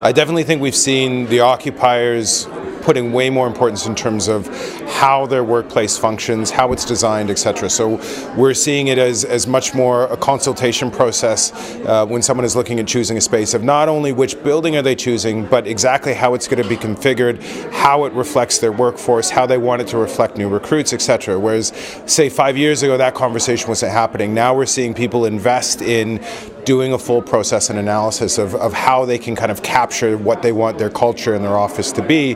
I definitely think we've seen the occupiers putting way more importance in terms of how their workplace functions, how it's designed, etc. So we're seeing it as much more a consultation process when someone is looking at choosing a space of not only which building are they choosing, but exactly how it's going to be configured, how it reflects their workforce, how they want it to reflect new recruits, etc. Whereas, say, 5 years ago, that conversation wasn't happening. Now we're seeing people invest in doing a full process and analysis of how they can kind of capture what they want their culture and their office to be,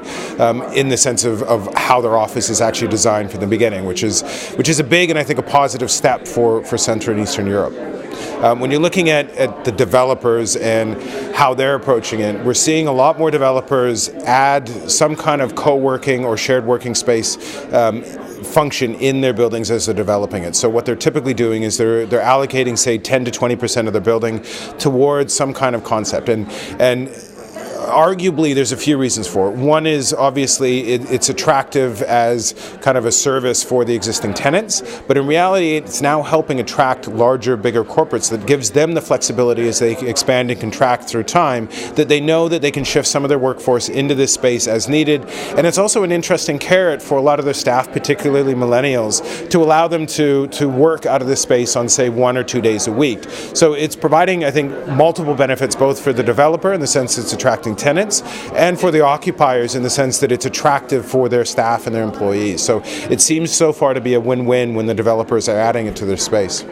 in the sense of how their office is actually designed from the beginning, which is a big and I think a positive step for Central and Eastern Europe. When you're looking at the developers and how they're approaching it, we're seeing a lot more developers add some kind of co-working or shared working space function in their buildings as they're developing it. So what they're typically doing is they're allocating, say, 10 to 20% of their building towards some kind of concept. And arguably, there's a few reasons for it. One is obviously it's attractive as kind of a service for the existing tenants, but in reality, it's now helping attract larger, bigger corporates that gives them the flexibility as they expand and contract through time, that they know that they can shift some of their workforce into this space as needed. And it's also an interesting carrot for a lot of their staff, particularly millennials, to allow them to work out of this space on, say, 1 or 2 days a week. So it's providing, I think, multiple benefits, both for the developer in the sense it's attracting tenants, and for the occupiers in the sense that it's attractive for their staff and their employees. So it seems so far to be a win-win when the developers are adding it to their space.